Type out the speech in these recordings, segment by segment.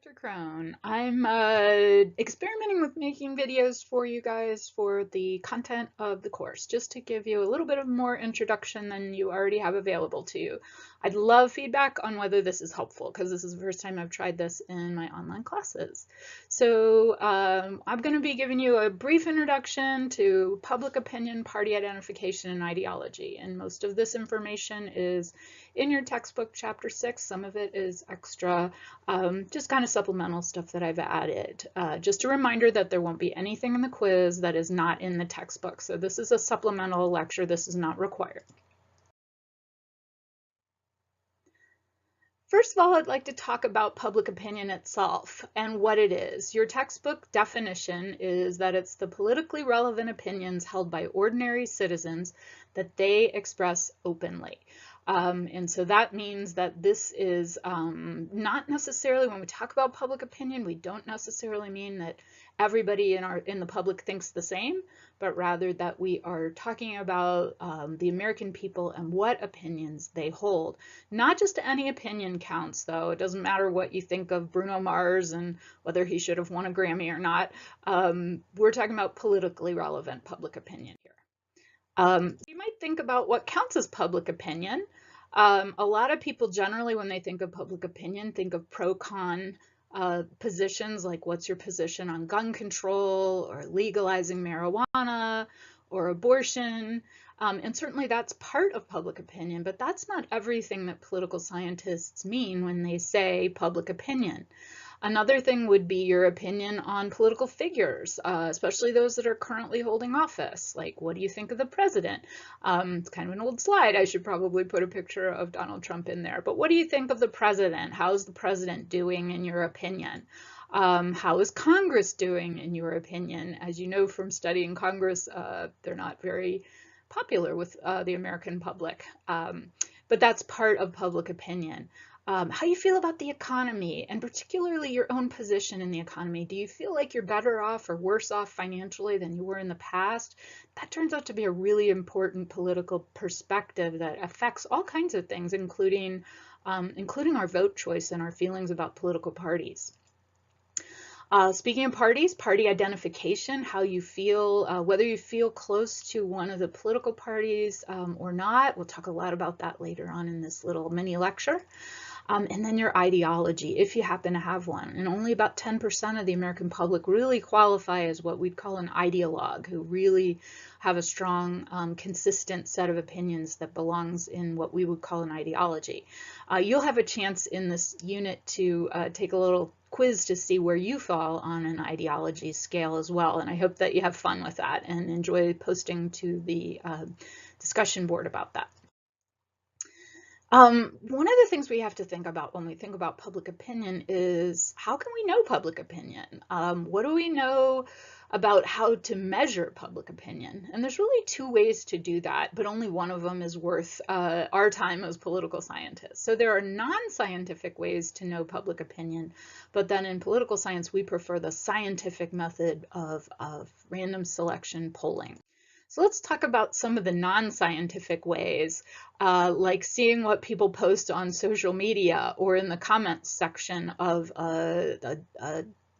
Dr. Crone. I'm experimenting with making videos for you guys for the content of the course, just to give you a little bit of more introduction than you already have available to you. I'd love feedback on whether this is helpful, because this is the first time I've tried this in my online classes. So I'm going to be giving you a brief introduction to public opinion, party identification, and ideology. And most of this information is in your textbook, chapter 6. Some of it is extra, just kind of supplemental stuff that I've added. Just a reminder that there won't be anything in the quiz that is not in the textbook. So this is a supplemental lecture. This is not required. First of all, I'd like to talk about public opinion itself and what it is. Your textbook definition is that it's the politically relevant opinions held by ordinary citizens that they express openly. And so that means that this is not necessarily, when we talk about public opinion, we don't necessarily mean that everybody in the public thinks the same, but rather that we are talking about the American people and what opinions they hold. Not just any opinion counts, though. It doesn't matter what you think of Bruno Mars and whether he should have won a Grammy or not. We're talking about politically relevant public opinion here. You might think about what counts as public opinion. A lot of people generally, when they think of public opinion, think of pro-con positions, like what's your position on gun control or legalizing marijuana or abortion. And certainly that's part of public opinion, but that's not everything that political scientists mean when they say public opinion. Another thing would be your opinion on political figures, especially those that are currently holding office. Like, what do you think of the president? It's kind of an old slide. I should probably put a picture of Donald Trump in there. But what do you think of the president? How's the president doing in your opinion? How is Congress doing in your opinion? As you know from studying Congress, they're not very popular with the American public. But that's part of public opinion. How you feel about the economy, and particularly your own position in the economy. Do you feel like you're better off or worse off financially than you were in the past? That turns out to be a really important political perspective that affects all kinds of things, including our vote choice and our feelings about political parties. Speaking of parties, party identification, how you feel, whether you feel close to one of the political parties or not. We'll talk a lot about that later on in this little mini lecture. And then your ideology, if you happen to have one. And only about 10% of the American public really qualify as what we'd call an ideologue, who really have a strong, consistent set of opinions that belongs in what we would call an ideology. You'll have a chance in this unit to take a little quiz to see where you fall on an ideology scale as well. And I hope that you have fun with that and enjoy posting to the discussion board about that. One of the things we have to think about when we think about public opinion is, how can we know public opinion? What do we know about how to measure public opinion? And there's really two ways to do that, but only one of them is worth our time as political scientists. So there are non-scientific ways to know public opinion, but then in political science, we prefer the scientific method of random selection polling. So let's talk about some of the non-scientific ways, like seeing what people post on social media or in the comments section of a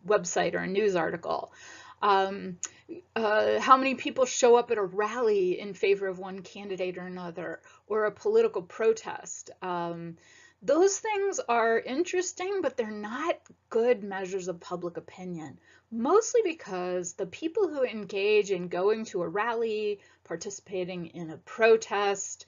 website or a news article. How many people show up at a rally in favor of one candidate or another, or a political protest. Those things are interesting, but they're not good measures of public opinion, mostly because the people who engage in going to a rally, participating in a protest,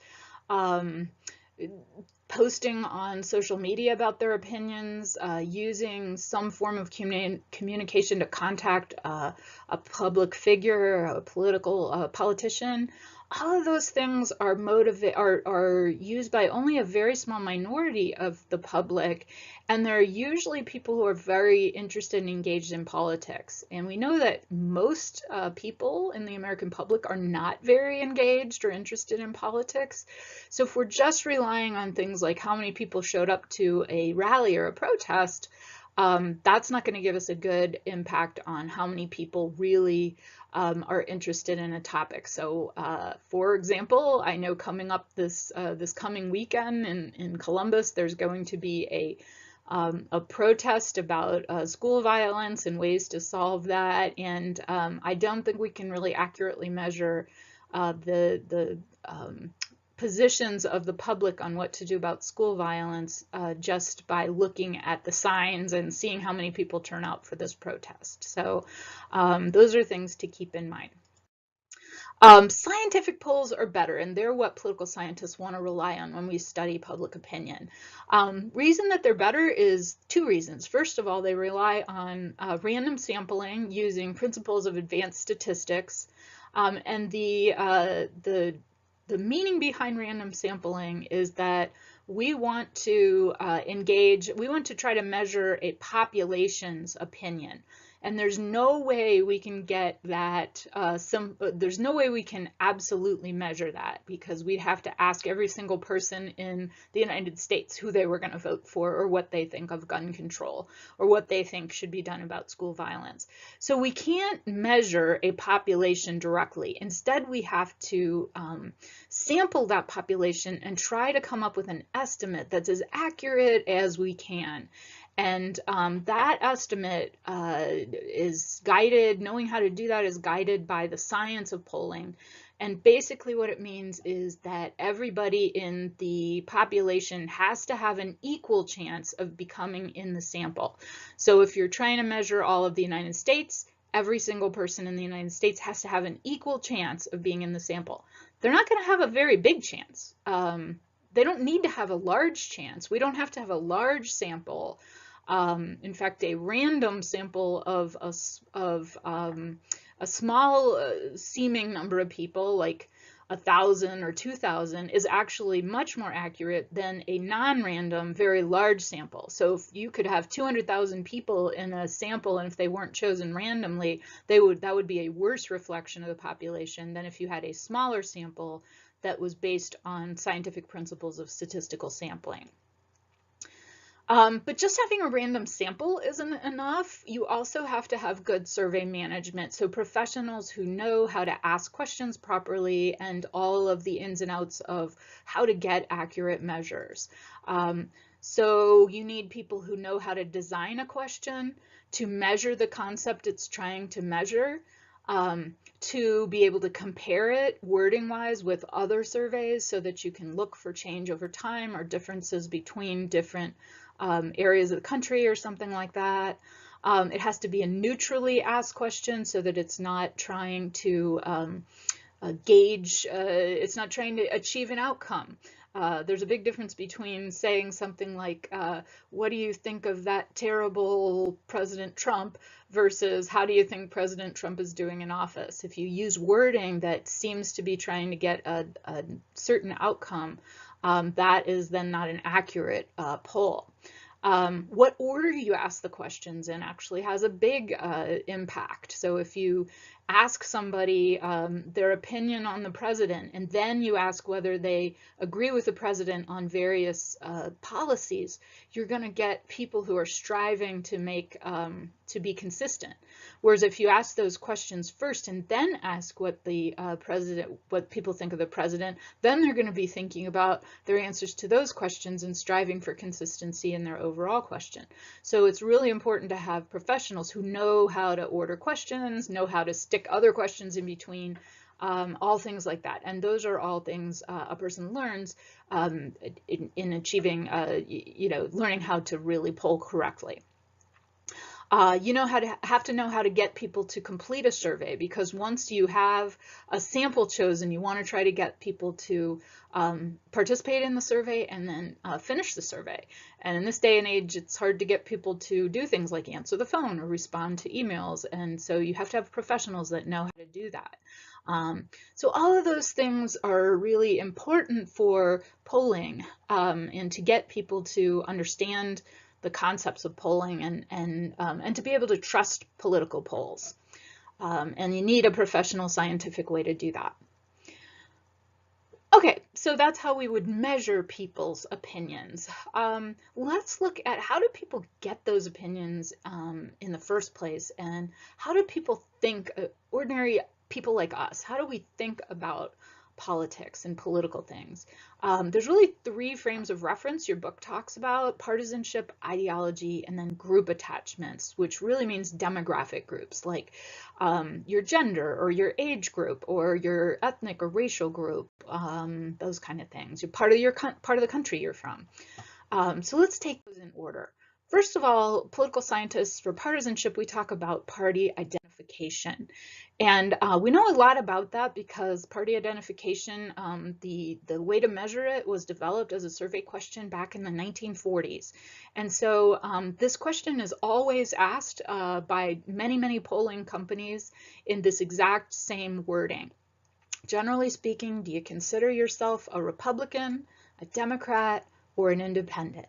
posting on social media about their opinions, using some form of communication to contact a public figure, a political politician. All of those things are used by only a very small minority of the public, and they're usually people who are very interested and engaged in politics. And we know that most people in the American public are not very engaged or interested in politics. So if we're just relying on things like how many people showed up to a rally or a protest, that's not going to give us a good impact on how many people really are interested in a topic. So, for example, I know coming up this coming weekend in Columbus, there's going to be a protest about school violence and ways to solve that. And I don't think we can really accurately measure the positions of the public on what to do about school violence just by looking at the signs and seeing how many people turn out for this protest. So those are things to keep in mind. Scientific polls are better, and they're what political scientists want to rely on when we study public opinion. Reason that they're better is two reasons. First of all, they rely on random sampling using principles of advanced statistics, and the meaning behind random sampling is that we want to we want to try to measure a population's opinion. And there's no way we can get that, there's no way we can absolutely measure that, because we'd have to ask every single person in the United States who they were going to vote for, or what they think of gun control, or what they think should be done about school violence. So we can't measure a population directly. Instead, we have to sample that population and try to come up with an estimate that's as accurate as we can. And that estimate is guided, knowing how to do that is guided by the science of polling. And basically what it means is that everybody in the population has to have an equal chance of becoming in the sample. So if you're trying to measure all of the United States, every single person in the United States has to have an equal chance of being in the sample. They're not going to have a very big chance. They don't need to have a large chance. We don't have to have a large sample. In fact, a random sample of a small seeming number of people, like 1,000 or 2,000, is actually much more accurate than a non-random, very large sample. So if you could have 200,000 people in a sample, and if they weren't chosen randomly, that would be a worse reflection of the population than if you had a smaller sample that was based on scientific principles of statistical sampling. But just having a random sample isn't enough. You also have to have good survey management. So professionals who know how to ask questions properly and all of the ins and outs of how to get accurate measures. So you need people who know how to design a question, to measure the concept it's trying to measure, to be able to compare it wording-wise with other surveys so that you can look for change over time or differences between different areas of the country or something like that. It has to be a neutrally asked question so that it's not trying to gauge, it's not trying to achieve an outcome. There's a big difference between saying something like, what do you think of that terrible President Trump, versus how do you think President Trump is doing in office? If you use wording that seems to be trying to get a certain outcome, that is then not an accurate poll. What order you ask the questions in actually has a big impact. So if you ask somebody their opinion on the president, and then you ask whether they agree with the president on various policies, you're going to get people who are striving to make to be consistent. Whereas if you ask those questions first and then ask what the what people think of the president, then they're going to be thinking about their answers to those questions and striving for consistency in their overall question. So it's really important to have professionals who know how to order questions, know how to stick other questions in between, all things like that. And those are all things a person learns in achieving, learning how to really poll correctly. You have to know how to get people to complete a survey, because once you have a sample chosen, you want to try to get people to participate in the survey and then finish the survey. And in this day and age, it's hard to get people to do things like answer the phone or respond to emails. And so you have to have professionals that know how to do that. So all of those things are really important for polling, and to get people to understand the concepts of polling and to be able to trust political polls. And you need a professional scientific way to do that. Okay, so that's how we would measure people's opinions. Let's look at, how do people get those opinions in the first place, and how do people think, ordinary people like us, how do we think about politics and political things. There's really three frames of reference your book talks about: partisanship, ideology, and then group attachments, which really means demographic groups, like your gender or your age group or your ethnic or racial group, those kind of things. You're part of the country you're from. So let's take those in order. First of all, political scientists, for partisanship, we talk about party identification. And we know a lot about that because party identification, the way to measure it was developed as a survey question back in the 1940s. And so this question is always asked by many, many polling companies in this exact same wording. Generally speaking, do you consider yourself a Republican, a Democrat, or an independent?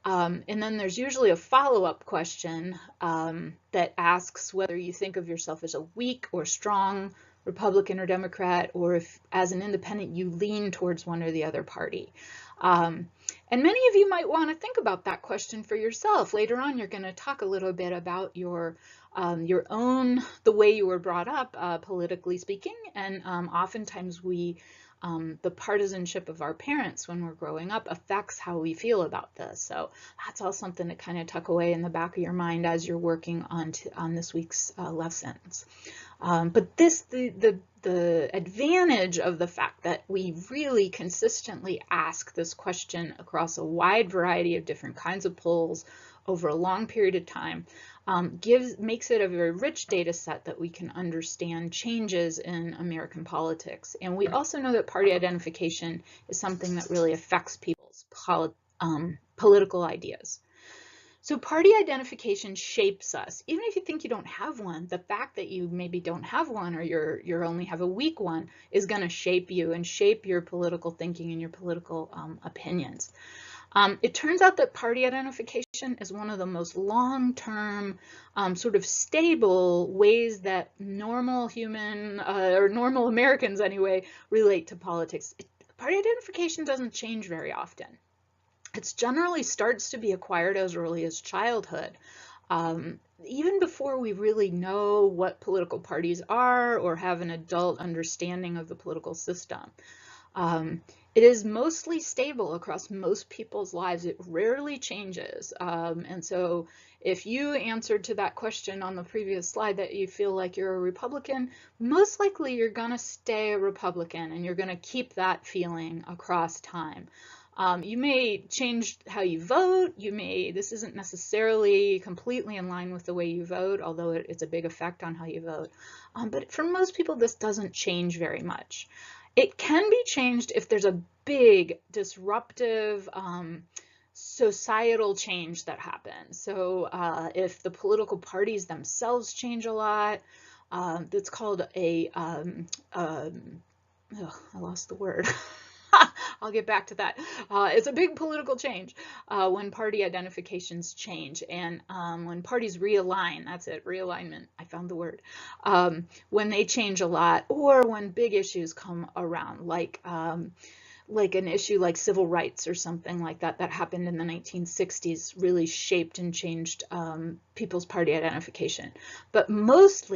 And then there's usually a follow-up question that asks whether you think of yourself as a weak or strong Republican or Democrat, or if as an independent you lean towards one or the other party. And many of you might want to think about that question for yourself. Later on, you're going to talk a little bit about your own, the way you were brought up, politically speaking, and oftentimes the partisanship of our parents when we're growing up affects how we feel about this. So that's all something to kind of tuck away in the back of your mind as you're working on this week's lessons. But the advantage of the fact that we really consistently ask this question across a wide variety of different kinds of polls over a long period of time makes it a very rich data set that we can understand changes in American politics. And we also know that party identification is something that really affects people's political ideas. So party identification shapes us. Even if you think you don't have one, the fact that you maybe don't have one, or you only have a weak one, is going to shape you and shape your political thinking and your political opinions. It turns out that party identification is one of the most long-term, sort of stable ways that normal human, or normal Americans anyway, relate to politics. Party identification doesn't change very often. It generally starts to be acquired as early as childhood, even before we really know what political parties are or have an adult understanding of the political system. It is mostly stable across most people's lives. It rarely changes. And so if you answered to that question on the previous slide that you feel like you're a Republican, most likely you're going to stay a Republican, and you're going to keep that feeling across time. You may change how you vote. This isn't necessarily completely in line with the way you vote, although it's a big effect on how you vote. But for most people, this doesn't change very much. It can be changed if there's a big disruptive societal change that happens. So if the political parties themselves change a lot, that's called a, I lost the word. I'll get back to that. It's a big political change when party identifications change, and when parties realign. That's it, realignment. I found the word. When they change a lot, or when big issues come around, like an issue like civil rights or something like that happened in the 1960s, really shaped and changed people's party identification. But most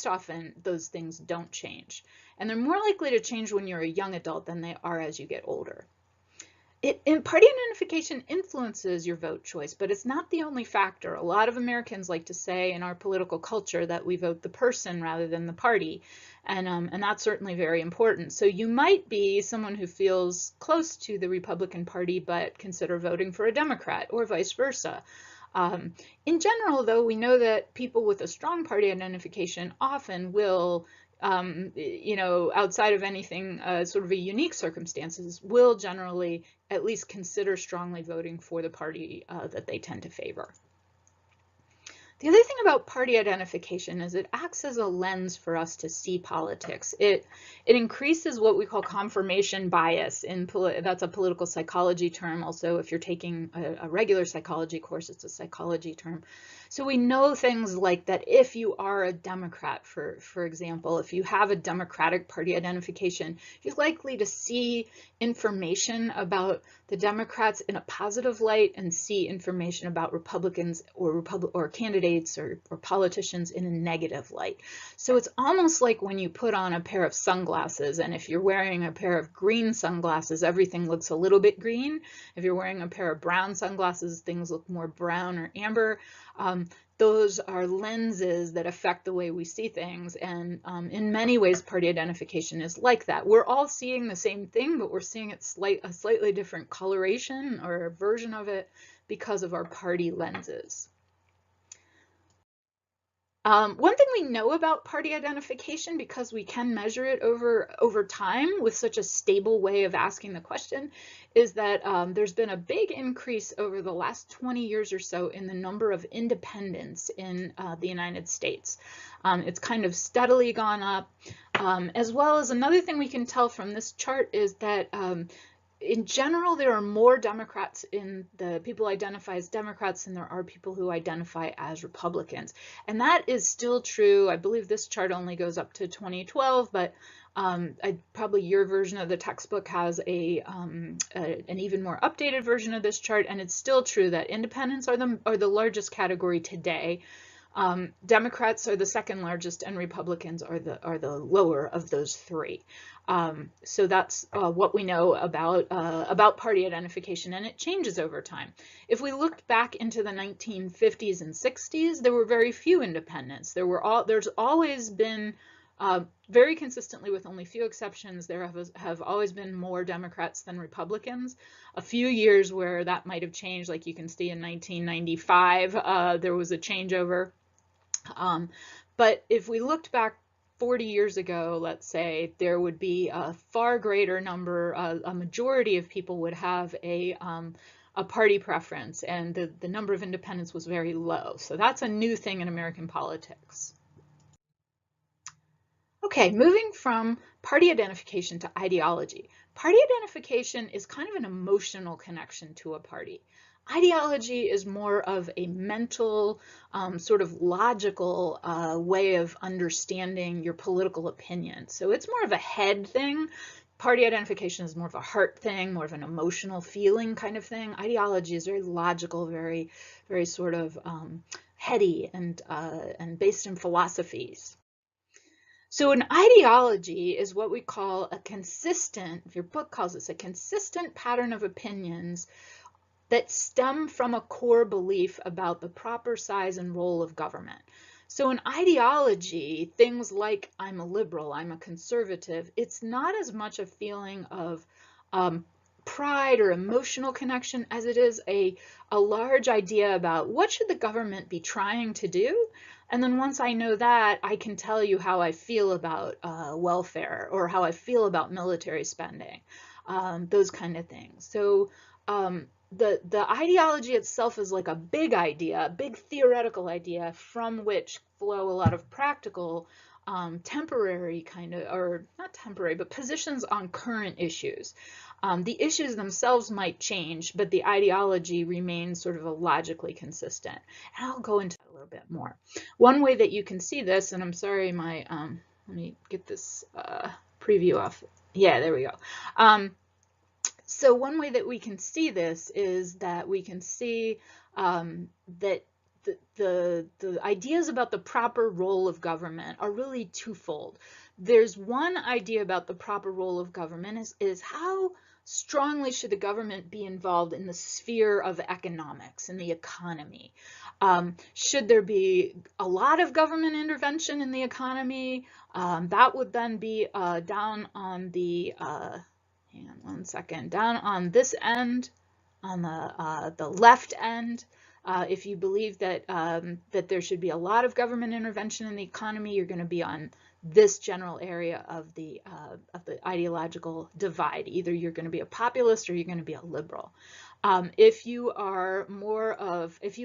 often, those things don't change. And they're more likely to change when you're a young adult than they are as you get older. Party identification influences your vote choice, but it's not the only factor. A lot of Americans like to say in our political culture that we vote the person rather than the party, and that's certainly very important. So you might be someone who feels close to the Republican Party but consider voting for a Democrat, or vice versa. In general, though, we know that people with a strong party identification often will, outside of anything sort of a unique circumstances, will generally at least consider strongly voting for the party that they tend to favor. The other thing about party identification is it acts as a lens for us to see politics. It increases what we call confirmation bias. That's a political psychology term. Also, if you're taking a regular psychology course, it's a psychology term. So we know things like that if you are a Democrat, for example, if you have a Democratic Party identification, you're likely to see information about the Democrats in a positive light and see information about Republicans or candidates candidates or politicians in a negative light. So it's almost like when you put on a pair of sunglasses, and if you're wearing a pair of green sunglasses, everything looks a little bit green. If you're wearing a pair of brown sunglasses, things look more brown or amber. Those are lenses that affect the way we see things, and in many ways party identification is like that. We're all seeing the same thing, but we're seeing it a slightly different coloration or version of it because of our party lenses. One thing we know about party identification, because we can measure it over time with such a stable way of asking the question, is that there's been a big increase over the last 20 years or so in the number of independents in the United States. It's kind of steadily gone up, as well as another thing we can tell from this chart is that in general, there are more Democrats in the people who identify as Democrats than there are people who identify as Republicans. And that is still true. I believe this chart only goes up to 2012, but probably your version of the textbook has an even more updated version of this chart. And it's still true that independents are the largest category today. Democrats are the second largest, and Republicans are the lower of those three. So that's what we know about party identification, and it changes over time. If we looked back into the 1950s and 60s, there were very few independents. There's always been very consistently, with only few exceptions, there have always been more Democrats than Republicans. A few years where that might have changed, like you can see in 1995, there was a changeover. But if we looked back 40 years ago, let's say, there would be a far greater number, a majority of people would have a party preference, and the number of independents was very low. So that's a new thing in American politics. Okay, moving from party identification to ideology. Party identification is kind of an emotional connection to a party. Ideology is more of a mental, sort of logical way of understanding your political opinion. So it's more of a head thing. Party identification is more of a heart thing, more of an emotional feeling kind of thing. Ideology is very logical, very, very sort of heady and based in philosophies. So an ideology is what we call a consistent, your book calls this, a consistent pattern of opinions that stem from a core belief about the proper size and role of government. So an ideology, things like I'm a liberal, I'm a conservative, it's not as much a feeling of pride or emotional connection as it is a large idea about what should the government be trying to do. And then once I know that, I can tell you how I feel about welfare or how I feel about military spending, those kind of things. So the ideology itself is like a big idea, a big theoretical idea from which flow a lot of practical, temporary kind of, or not temporary, but positions on current issues. The issues themselves might change, but the ideology remains sort of a logically consistent. And I'll go into that a little bit more. One way that you can see this, and I'm sorry, let me get this preview off. Yeah, there we go. So one way that we can see this is that we can see that the ideas about the proper role of government are really twofold. There's one idea about the proper role of government is how strongly should the government be involved in the sphere of economics and the economy? Should there be a lot of government intervention in the economy? That would then be down on the hang on one second, down on this end, on the left end. If you believe that that there should be a lot of government intervention in the economy, you're going to be on this general area of the ideological divide. Either you're going to be a populist or you're going to be a liberal. If you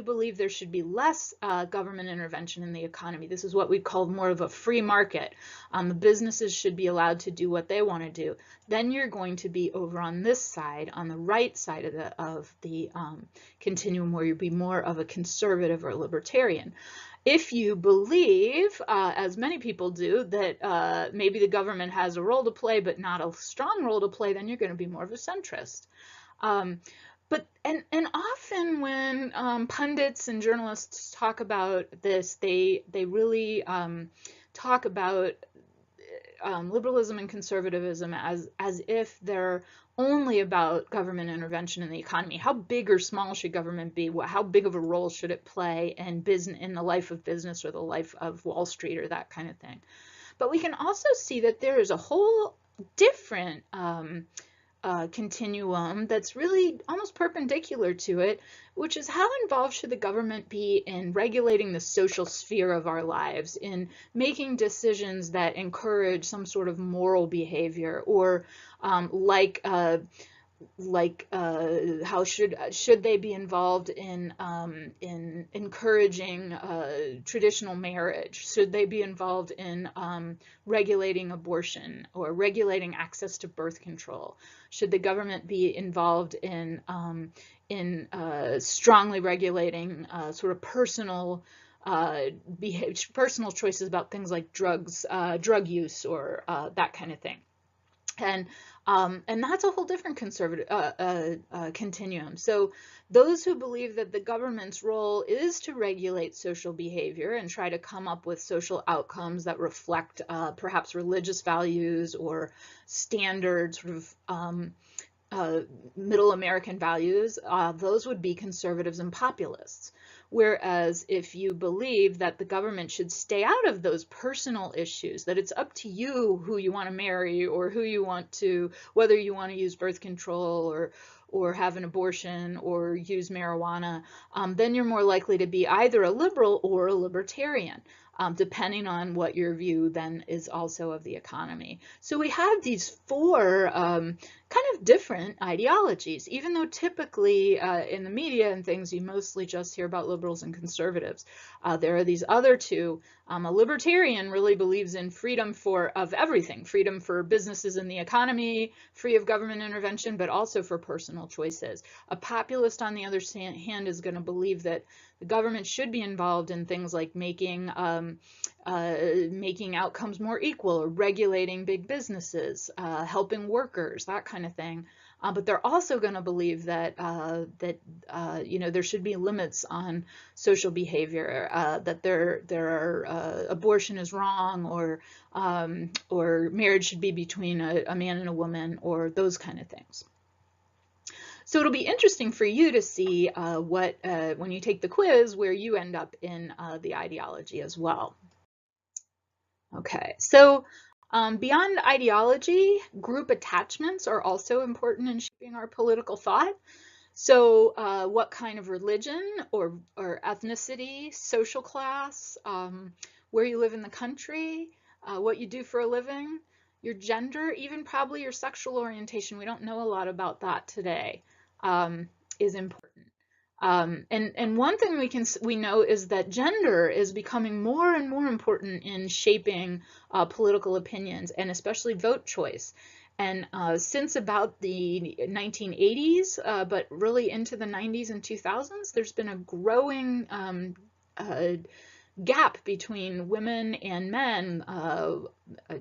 believe there should be less government intervention in the economy, this is what we call more of a free market. The businesses should be allowed to do what they want to do. Then you're going to be over on this side, on the right side of the continuum, where you'll be more of a conservative or libertarian. If you believe, as many people do, that maybe the government has a role to play but not a strong role to play, then you're going to be more of a centrist. And often when pundits and journalists talk about this, they really talk about liberalism and conservatism as if they're only about government intervention in the economy. How big or small should government be? How big of a role should it play in business, in the life of business or the life of Wall Street or that kind of thing? But we can also see that there is a whole different continuum that's really almost perpendicular to it, which is how involved should the government be in regulating the social sphere of our lives, in making decisions that encourage some sort of moral behavior, or how should they be involved in encouraging traditional marriage? Should they be involved in regulating abortion or regulating access to birth control? Should the government be involved in strongly regulating sort of personal choices about things like drugs, drug use, or that kind of thing? And that's a whole different conservative continuum. So those who believe that the government's role is to regulate social behavior and try to come up with social outcomes that reflect perhaps religious values or standard sort of middle American values, those would be conservatives and populists. Whereas if you believe that the government should stay out of those personal issues, that it's up to you who you want to marry or who you want to, whether you want to use birth control or have an abortion or use marijuana, then you're more likely to be either a liberal or a libertarian, depending on what your view then is also of the economy. So we have these four kind of different ideologies, even though typically in the media and things you mostly just hear about liberals and conservatives. There are these other two. A libertarian really believes in freedom of everything, freedom for businesses in the economy, free of government intervention, but also for personal choices. A populist, on the other hand, is going to believe that the government should be involved in things like making outcomes more equal, or regulating big businesses, helping workers, that kind of thing. But they're also going to believe that there should be limits on social behavior, that there are abortion is wrong, or marriage should be between a man and a woman, or those kind of things. So it'll be interesting for you to see when you take the quiz, where you end up in the ideology as well. Okay, so beyond ideology, group attachments are also important in shaping our political thought. So what kind of religion or ethnicity, social class, where you live in the country, what you do for a living, your gender, even probably your sexual orientation, we don't know a lot about that today, is important. And one thing we know is that gender is becoming more and more important in shaping political opinions, and especially vote choice. And since about the 1980s, but really into the 90s and 2000s, there's been a growing gap between women and men.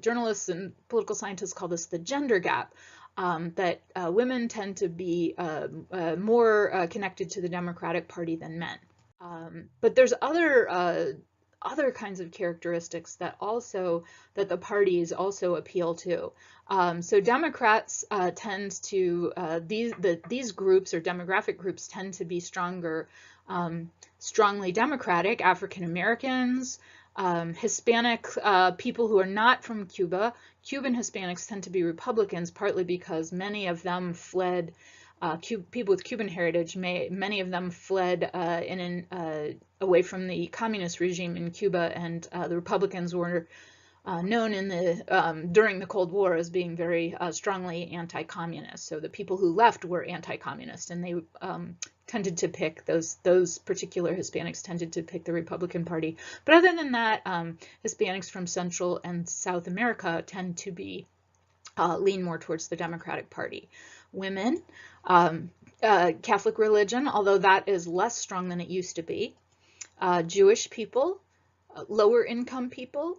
Journalists and political scientists call this the gender gap. That women tend to be more connected to the Democratic Party than men. But there's other kinds of characteristics that the parties also appeal to. So Democrats tend to these groups or demographic groups tend to be strongly Democratic. African Americans, Hispanic people who are not from Cuba. Cuban Hispanics tend to be Republicans, partly because many of them fled. People with Cuban heritage, many of them fled away from the communist regime in Cuba, and the Republicans were known during the Cold War as being very strongly anti-communist. So the people who left were anti-communist, and they tended to pick those particular Hispanics tended to pick the Republican Party. But other than that, Hispanics from Central and South America tend to lean more towards the Democratic Party. Women, Catholic religion, although that is less strong than it used to be. Jewish people, lower income people,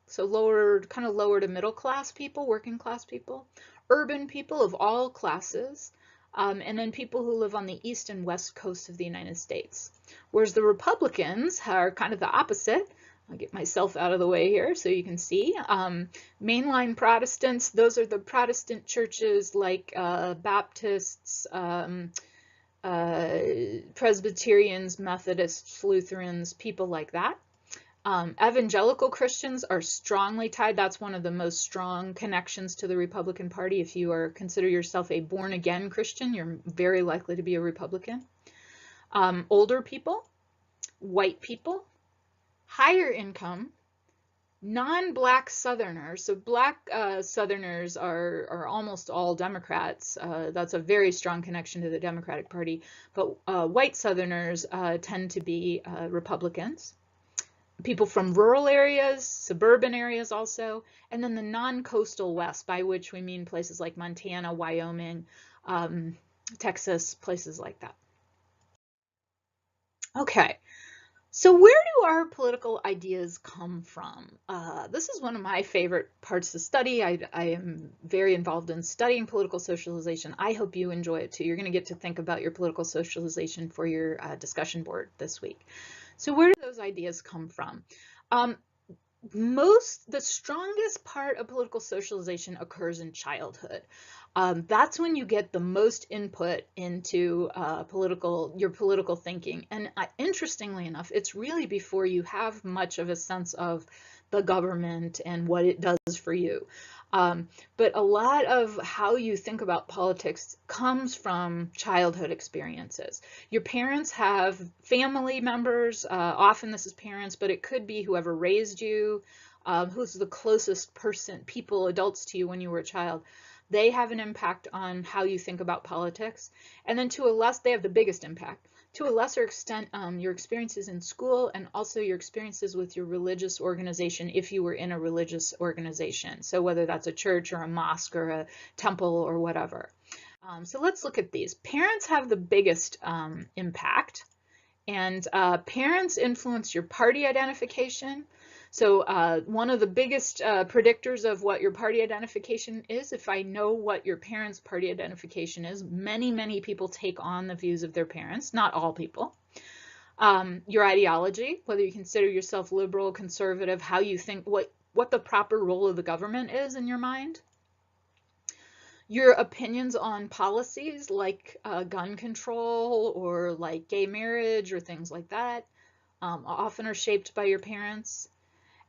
so lower to middle class people, working class people, urban people of all classes, and then people who live on the east and west coast of the United States. Whereas the Republicans are kind of the opposite. I'll get myself out of the way here so you can see. Mainline Protestants, those are the Protestant churches like Baptists, Presbyterians, Methodists, Lutherans, people like that. Evangelical Christians are strongly tied. That's one of the most strong connections to the Republican Party. If you consider yourself a born-again Christian, you're very likely to be a Republican. Older people, white people, higher income, non-black Southerners. So black Southerners are almost all Democrats. That's a very strong connection to the Democratic Party. But white Southerners tend to be Republicans. People from rural areas, suburban areas also, and then the non-coastal West, by which we mean places like Montana, Wyoming, Texas, places like that. Okay, so where do our political ideas come from? This is one of my favorite parts to study. I am very involved in studying political socialization. I hope you enjoy it too. You're going to get to think about your political socialization for your discussion board this week. So where do those ideas come from? The strongest part of political socialization occurs in childhood. That's when you get the most input into your political thinking. And interestingly enough, it's really before you have much of a sense of the government and what it does for you. But a lot of how you think about politics comes from childhood experiences. Your parents have family members, often this is parents, but it could be whoever raised you, who's the closest adults to you when you were a child. They have an impact on how you think about politics. And then they have the biggest impact. To a lesser extent, your experiences in school and also your experiences with your religious organization if you were in a religious organization. So whether that's a church or a mosque or a temple or whatever. So let's look at these. Parents have the biggest impact, and parents influence your party identification. So one of the biggest predictors of what your party identification is, if I know what your parents' party identification is, many people take on the views of their parents, not all people. Your ideology, whether you consider yourself liberal, conservative, how you think, what the proper role of the government is in your mind. Your opinions on policies like gun control or like gay marriage or things like that often are shaped by your parents.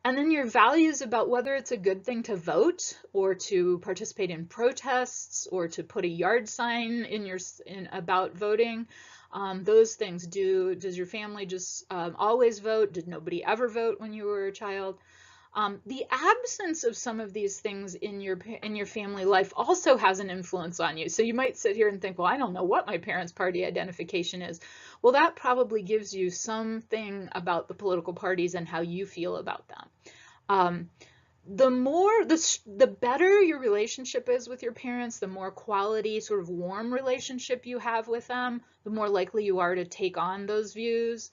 And then your values about whether it's a good thing to vote or to participate in protests or to put a yard sign about voting. Those things. Does your family just always vote? Did nobody ever vote when you were a child? The absence of some of these things in your family life also has an influence on you. So you might sit here and think, well, I don't know what my parents' party identification is. Well, that probably gives you something about the political parties and how you feel about them. The better your relationship is with your parents, the more quality, sort of warm relationship you have with them, the more likely you are to take on those views.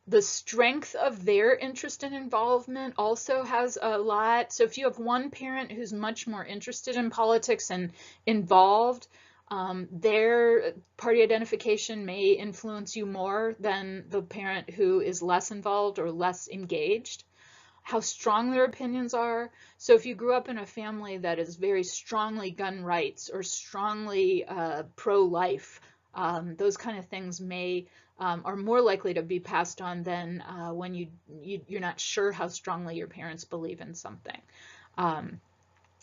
The strength of their interest and involvement also has a lot. So if you have one parent who's much more interested in politics and involved, their party identification may influence you more than the parent who is less involved or less engaged. How strong their opinions are. So if you grew up in a family that is very strongly gun rights or strongly pro-life, those kind of things are more likely to be passed on than when you're not sure how strongly your parents believe in something. And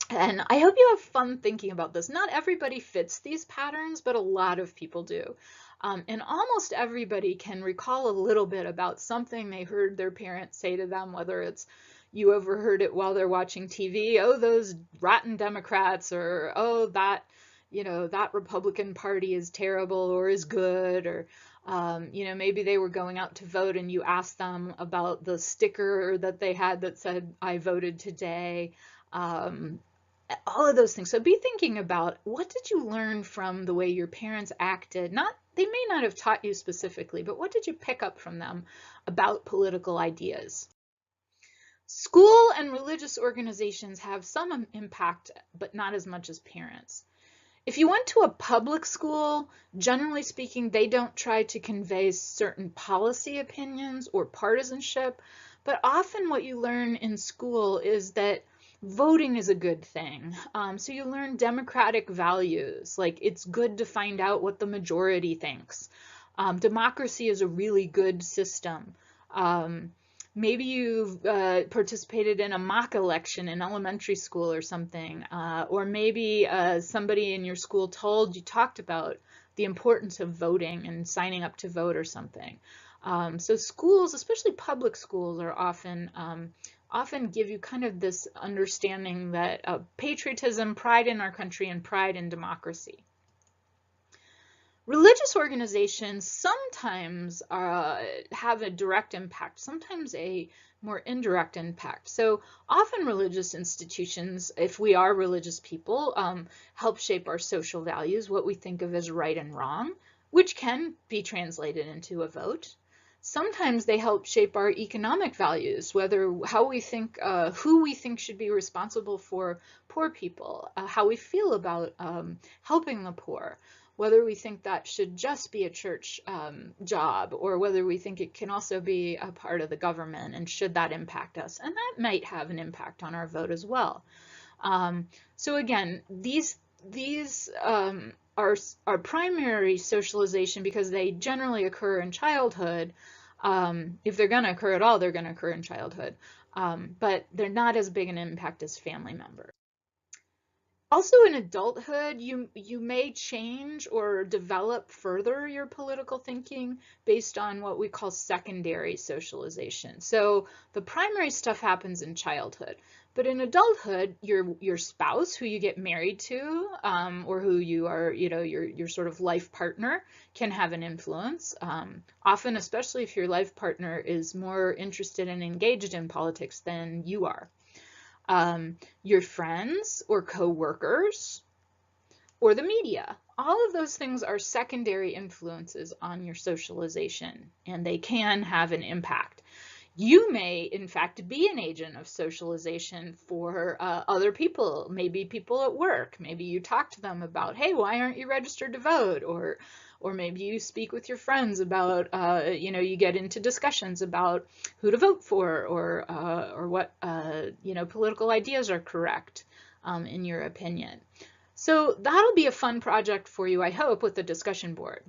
I hope you have fun thinking about this. Not everybody fits these patterns, but a lot of people do. And almost everybody can recall a little bit about something they heard their parents say to them, whether it's you overheard it while they're watching TV, oh, those rotten Democrats, or oh, that Republican Party is terrible or is good, or maybe they were going out to vote and you asked them about the sticker that they had that said, I voted today. All of those things. So be thinking about, what did you learn from the way your parents acted? They may not have taught you specifically, but what did you pick up from them about political ideas? School and religious organizations have some impact, but not as much as parents. If you went to a public school, generally speaking, they don't try to convey certain policy opinions or partisanship, but often what you learn in school is that voting is a good thing. So you learn democratic values, like it's good to find out what the majority thinks. Democracy is a really good system. Um, Maybe you've participated in a mock election in elementary school or something, or maybe somebody in your school talked about the importance of voting and signing up to vote or something. So schools, especially public schools, are often give you kind of this understanding that patriotism, pride in our country, and pride in democracy. Religious organizations sometimes have a direct impact, sometimes a more indirect impact. So often religious institutions, if we are religious people, help shape our social values, what we think of as right and wrong, which can be translated into a vote. Sometimes they help shape our economic values, how we think, who we think should be responsible for poor people, how we feel about helping the poor, whether we think that should just be a church job, or whether we think it can also be a part of the government, and should that impact us. And that might have an impact on our vote as well. So again, these are primary socialization because they generally occur in childhood. If they're going to occur at all, they're going to occur in childhood. But they're not as big an impact as family members. Also in adulthood, you may change or develop further your political thinking based on what we call secondary socialization. So the primary stuff happens in childhood, but in adulthood, your spouse, who you get married to, or who you are, your sort of life partner, can have an influence. Often, especially if your life partner is more interested and engaged in politics than you are. Your friends or co-workers, or the media. All of those things are secondary influences on your socialization, and they can have an impact. You may, in fact, be an agent of socialization for other people, maybe people at work. Maybe you talk to them about, hey, why aren't you registered to vote? Or maybe you speak with your friends about, you get into discussions about who to vote for, or what, political ideas are correct, in your opinion. So that'll be a fun project for you, I hope, with the discussion board.